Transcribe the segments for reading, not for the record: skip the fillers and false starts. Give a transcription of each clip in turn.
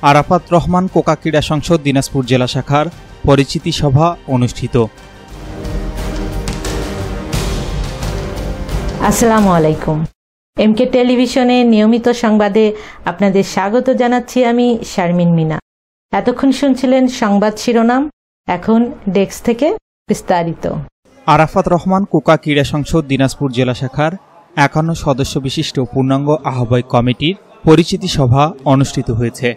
Arafat Rahman Coca ক্রীড়া সংসদ দিনাজপুর জেলা শাখার পরিচিতি সভা অনুষ্ঠিত। আসসালামু আলাইকুম। এমকে টেলিভিশনে নিয়মিত সংবাদে আপনাদের স্বাগত জানাচ্ছি আমি শারমিন মিনা। এতক্ষণ শুনছিলেন সংবাদ শিরোনাম, এখন ডেস্ক থেকে বিস্তারিত। আরাফাত রহমান কোকা ক্রীড়া সংসদ দিনাজপুর জেলা শাখার 51 সদস্য বিশিষ্ট পূর্ণাঙ্গ আহ্বায়ক কমিটির পরিচিতি সভা অনুষ্ঠিত হয়েছে।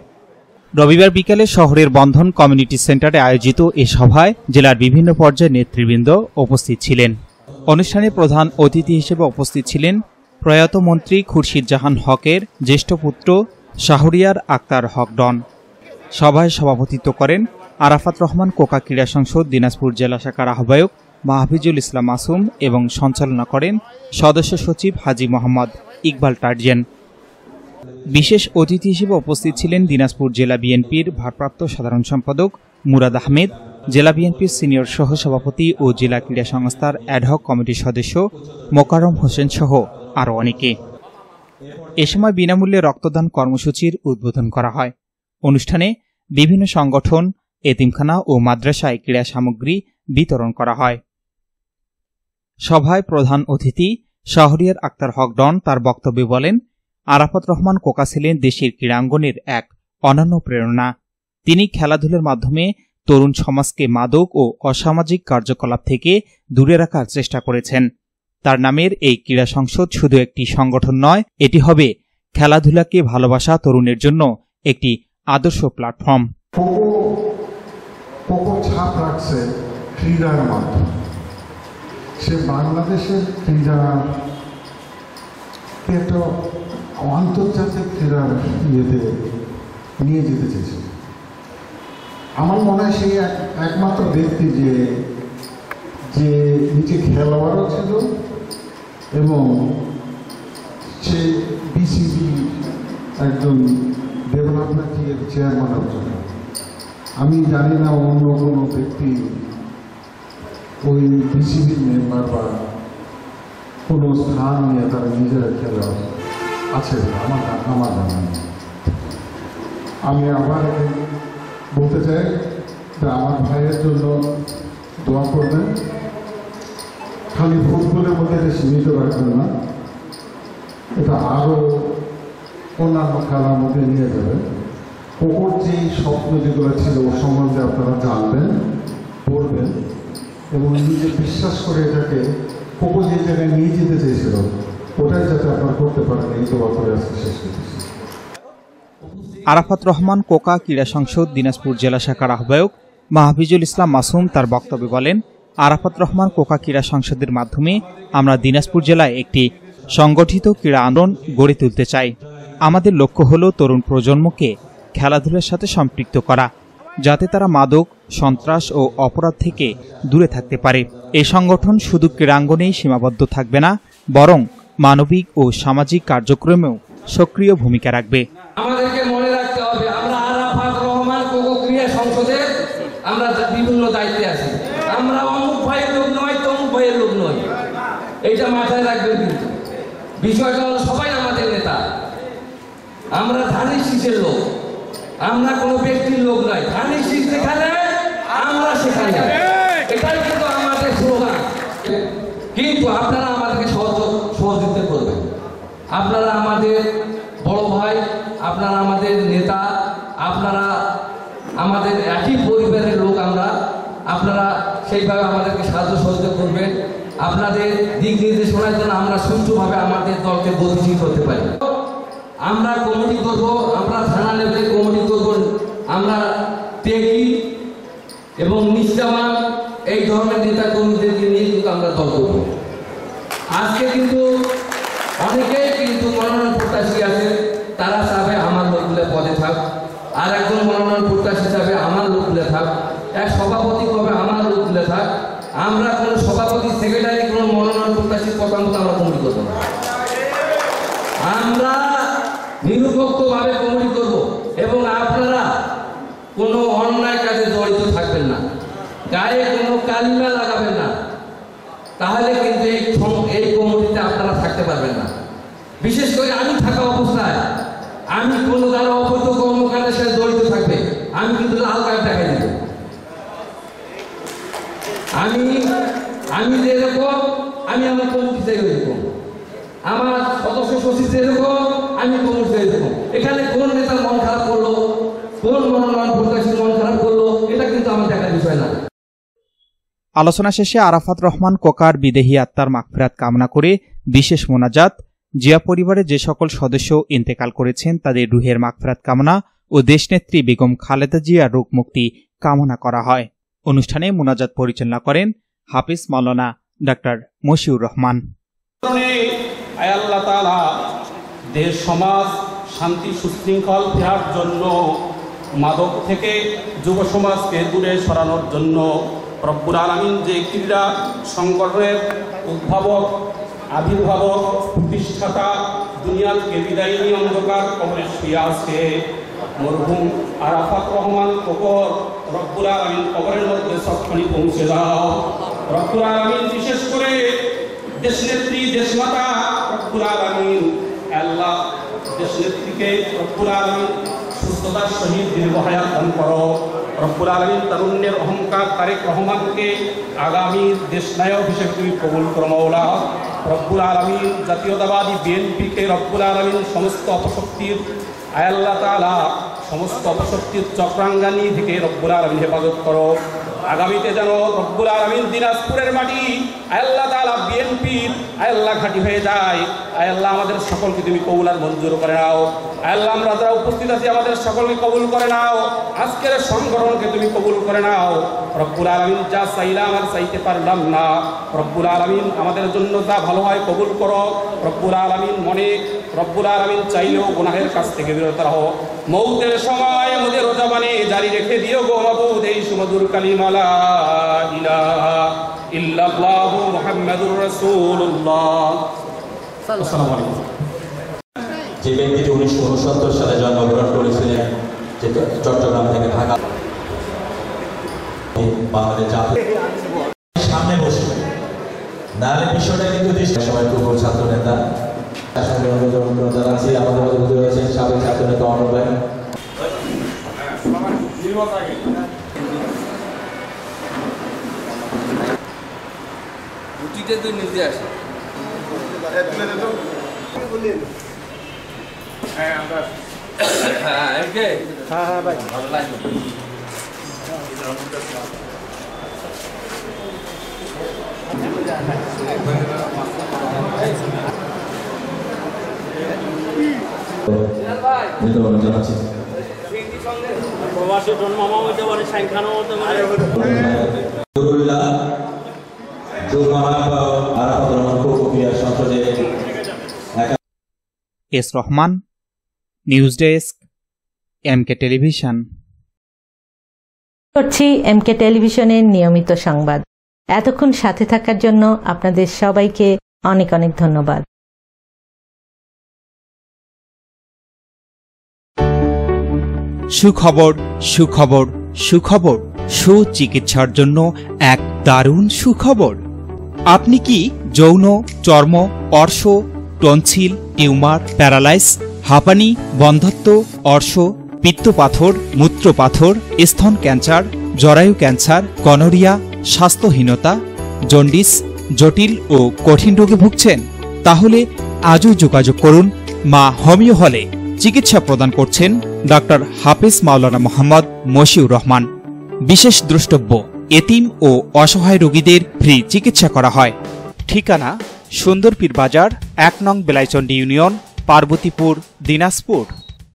রবিবার বিকেলে শহরের বন্ধন কমিউনিটি সেন্টারে আয়োজিত এ সভায় জেলার বিভিন্ন পর্যায়ের নেতৃবৃন্দ উপস্থিত ছিলেন। অনুষ্ঠানে প্রধান অতিথি হিসেবে উপস্থিত ছিলেন প্রয়াত মন্ত্রী খুরশিদ জাহান হকের জ্যেষ্ঠ পুত্র শাহরিয়ার আক্তার হক ডন। সভায় সভাপতিত্ব করেন আরাফাত রহমান কোকা ক্রীড়া সংসদ দিনাজপুর জেলা শাখার আহ্বায়ক মাহফিজুল ইসলাম মাসুম এবং সঞ্চালনা করেন সদস্য সচিব হাজী মোহাম্মদ ইকবাল টার্জেন। বিশেষ অতিথি হিসেবে উপস্থিত ছিলেন দিনাজপুর জেলা বিএনপির ভারপ্রাপ্ত সাধারণ সম্পাদক মুরাদ আহমেদ, জেলা বিএনপির সিনিয়র সহসভাপতি ও জেলা ক্রীড়া সংস্থার অ্যাডহক কমিটির সদস্য মোকাররম হোসেন সহ আরও অনেকে। এ সময় বিনামূল্যে রক্তদান কর্মসূচির উদ্বোধন করা হয়। অনুষ্ঠানে বিভিন্ন সংগঠন, এতিমখানা ও মাদ্রাসায় ক্রীড়া সামগ্রী বিতরণ করা হয়। সভায় প্রধান অতিথি শাহরিয়ার আক্তার হক ডন তার বক্তব্যে বলেন, আরাফাত রহমান কোকা ছিলেন দেশের ক্রীড়াঙ্গনের এক অনন্য প্রেরণা। তিনি খেলাধুলার মাধ্যমে তরুণ সমাজকে মাদক ও অসামাজিক কার্যকলাপ থেকে দূরে রাখার চেষ্টা করেছেন। তার নামের এই ক্রীড়া সংসদ শুধু একটি সংগঠন নয়, এটি হবে খেলাধুলাকে ভালোবাসা তরুণের জন্য একটি আদর্শ প্ল্যাটফর্ম। কোকো ছাপ রাখছে ক্রীড়ার মাধ্যমে। সে বাংলাদেশের ক্রীড়াকে একটা আন্তর্জাতিক ক্রীড়ার ইয়েতে নিয়ে যেতে চেয়েছে। আমার মনে হয় সেই একমাত্র ব্যক্তি যে নিজে খেলোয়াড়ও ছিল এবং সে বিসিবি একজন ডেভেলপমেন্টের চেয়ারম্যানের জন্য। আমি জানি না অন্য কোনো ব্যক্তি ওই বিসিবির মেম্বার বা কোনো স্থান নিয়ে তারা নিজেরা খেলোয়াড় আছে আমার জানা নেই। আমি আবার বলতে চাই যে আমার ভাইয়ের জন্য দোয়া করবেন। খালি ফুটবলের মধ্যে এটা সীমিত রাখবেন না, এটা আরও অন্যান্য খেলার মধ্যে নিয়ে যাবেন। কোকোর যে স্বপ্ন যেগুলো ছিল ওর সম্বন্ধে আপনারা জানবেন, পড়বেন এবং নিজে বিশ্বাস করে এটাকে কোকো যে জায়গায় নিয়ে যেতে চেয়েছিল ওটাই যাতে আপনারা করতে পারেন, এই দোয়া করে আজকে শেষ করতেছি। আরাফাত রহমান কোকা ক্রীড়া সংসদ দিনাজপুর জেলা শাখার আহ্বায়ক মাহফিজুল ইসলাম মাসুম তার বক্তব্যে বলেন, আরাফাত রহমান কোকা ক্রীড়া সংসদের মাধ্যমে আমরা দিনাজপুর জেলায় একটি সংগঠিত ক্রীড়া আন্দোলন গড়ে তুলতে চাই। আমাদের লক্ষ্য হল তরুণ প্রজন্মকে খেলাধুলার সাথে সম্পৃক্ত করা, যাতে তারা মাদক, সন্ত্রাস ও অপরাধ থেকে দূরে থাকতে পারে। এই সংগঠন শুধু ক্রীড়াঙ্গনেই সীমাবদ্ধ থাকবে না, বরং মানবিক ও সামাজিক কার্যক্রমেও সক্রিয় ভূমিকা রাখবে। আমাদেরকে মনে রাখতে হবে আমরা আরাফাত রহমান কোকো ক্রীড়া সংসদে আমরা বিভিন্ন দায়িত্বে আছি। আমরা অমুক ভাইয়ের লোক নয়, তমুক ভাইয়ের লোক নয়, এইটা মাথায় রাখবেন। কিন্তু বিষয়টা হলো সবাই আমাদের নেতা। আমরা ধানের শীষের লোক, আমরা কোনো ব্যক্তির লোক নয়। ধানের শীষ যেখানে আমরা সেখানে, এটাই কিন্তু আমাদের স্লোগান। কিন্তু আপনারা আমাদেরকে সহযোগিতা করবেন। আপনারা আমাদের বড় ভাই, আপনারা আমাদের নেতা, আপনারা আমাদের একই পরিবারের লোক। আপনারা সেইভাবে আমাদেরকে সাহায্য সহযোগিতা করবেন। আপনাদের দিক নির্দেশনার জন্য আমরা সুষ্ঠুভাবে আমাদের দলকে গতিশীল করতে পারি। আমরা কমিটি করব, আমরা থানা লেভেলে কমিটি করব, আমরা টেকি এবং নিষ্ঠাবান এই ধরনের নেতা কর্মীদেরকে নিয়ে কিন্তু আমরা দল করব। আজকে কিন্তু অনেকেই কিন্তু মনোনয়ন প্রত্যাশী আছে, তারা চাবে আমার লোকগুলো পদে থাক, আর একজন মনোনয়ন প্রত্যাশী চাবে আমার লোকগুলো থাক, এক সভাপতি কবে আমার লোকগুলো থাক। আমরা কোনো সভাপতি, সেক্রেটারি, কোনো মনোনয়ন প্রত্যাশীর কথা মতো আমরা কমিটি করবো না। আমরা নিরপেক্ষভাবে কমিটি করব এবং আপনারা কোনো অন্যায় কাজে জড়িত থাকবেন না, গায়ে কোনো কালিমা লাগাবেন না, তাহলে কিন্তু এই কমিটিতে আপনারা থাকতে পারবেন না। বিশেষ করে আমি থাকা অবস্থায় আমি কোনো দ্বারা অবৈধ কর্মকাণ্ডের সাথে জড়িত আমি যেরকম আমি আমার কমিটি থেকে এরকম, আমার সদস্য সচিব যেরকম আমি কমিটি এরকম। এখানে কোন নেতার মন খারাপ করলো, কোন মনোনয়ন প্রত্যাশীর মন খারাপ করলো, এটা কিন্তু আমার দেখার বিষয় না। আলোচনা শেষে আরাফাত রহমান কোকার বিদেহী আত্মার মাগফিরাত কামনা করে বিশেষ মোনাজাত, জিয়া পরিবারের যে সকল সদস্য ইন্তেকাল করেছেন তাদের রুহের মাগফিরাত কামনা ও দেশনেত্রী বেগম খালেদা জিয়ার রোগ মুক্তি কামনা করা হয়। অনুষ্ঠানে মোনাজাত পরিচালনা করেন হাফিজ মাওলানা ডাক্তার মশিউর রহমান। আল্লাহ তাআলা দেশ সমাজ শান্তি সুশৃঙ্খল ফেরার জন্য, মাদক থেকে যুব সমাজকে দূরে সরানোর জন্য রব্বুল আলামিন যে ক্রীড়া সংগঠনের উদ্ভাবক, আবির্ভাবক, প্রতিষ্ঠাতা, দুনিয়াকে বিদায় নিয়ে অন্ধকার কবরে শুয়ে আছে মরহুম আরাফাত রহমান কোকর, রব্বুল আলামিন কবরের মধ্যে সবখানি পৌঁছে দাও। রব্বুল আলামিন বিশেষ করে দেশনেত্রী দেশমাতা রব্বুল আলামিন আল্লাহ দেশনেত্রীকে রব্বুল আলামিন সুস্থতার সহিত দীর্ঘ হায়াত দান করো। রব্বুল আলামিন তারুণ্যের অহংকার তারেক রহমানকে আগামী দেশনায়ক হিসেবে তুমি কবুল করো মাওলা। রব্বুল আলামিন জাতীয়তাবাদী বিএনপিকে রব্বুল আলামিন সমস্ত অপশক্তির আল্লাহ তাআলা সমস্ত অপশক্তির চক্রাঙ্গানি থেকে রব্বুল আলামিন হেফাজত করো। আগামীতে যেন রব্বুল আলামিন দিনাজপুরের মাটি আল্লাহ তাআলা বিএনপির আল্লাহ ঘাঁটি হয়ে যায়। আল্লাহ আমাদের সকলকে তুমি কবুল আর মঞ্জুর করে নাও। আল্লাহ আমরা যারা উপস্থিত আছি আমাদের সকলকে কবুল করে নাও। আজকের সংগঠনকে তুমি কবুল করে নাও। রব্বুল আলামিন যা চাইলাম আর চাইতে পারলাম না, রব্বুল আলামিন আমাদের জন্য যা ভালো হয় কবুল করো। রব্বুল আলামিন মনে রব্বুল আলামিন চাইলেও গুনাহের কাছ থেকে বিরত রাখো। মৌতের সময় আমাদের রোজাবানে জারি রেখে দিও গো মাবুদ এই সুমধুর কালিমা লা ইলাহা ইল্লাল্লাহু মুহাম্মাদুর রাসূলুল্লাহ। আসসালামু আলাইকুম। যে ব্যক্তিটি 1969 সালে জন্মগ্রহণ করেছিলেন, যে চট্টগ্রাম থেকে ঢাকা বাংলাদেশ জাতীয় সামনে বসে নাহলে বিষয়টা কিন্তু সবাই খুব ছাত্র নেতা জানাচ্ছি। আমাদের মধ্যে বুঝতে রয়েছেন সাবেক ছাত্র নেতা অনর ভাই। S Rahman, news desk, MK television. করছি এমকে টেলিভিশনের নিয়মিত সংবাদ। এতক্ষণ সাথে থাকার জন্য আপনাদের সবাইকে অনেক অনেক ধন্যবাদ। সুখবর, সুখবর, সুখবর। সুচিকিৎসার জন্য এক দারুণ সুখবর। আপনি কি যৌন, চর্ম, অর্শ, টনসিল, টিউমার, প্যারালাইস, হাঁপানি, বন্ধ্যাত্ব, অর্শ, পিত্তপাথর, মূত্রপাথর, স্তন ক্যান্সার, জরায়ু ক্যান্সার, গনোরিয়া, স্বাস্থ্যহীনতা, জন্ডিস, জটিল ও কঠিন রোগে ভুগছেন? তাহলে আজই যোগাযোগ করুন মা হোমিও হলে। চিকিৎসা প্রদান করছেন ডাক্তার হাফিজ মাওলানা মোহাম্মদ মশিউর রহমান। বিশেষ দ্রষ্টব্য, এতিম ও অসহায় রোগীদের ফ্রি চিকিৎসা করা হয়। ঠিকানা সুন্দরপীর বাজার, 1 নং বেলাইচন্ডী ইউনিয়ন, পার্বতীপুর, দিনাজপুর।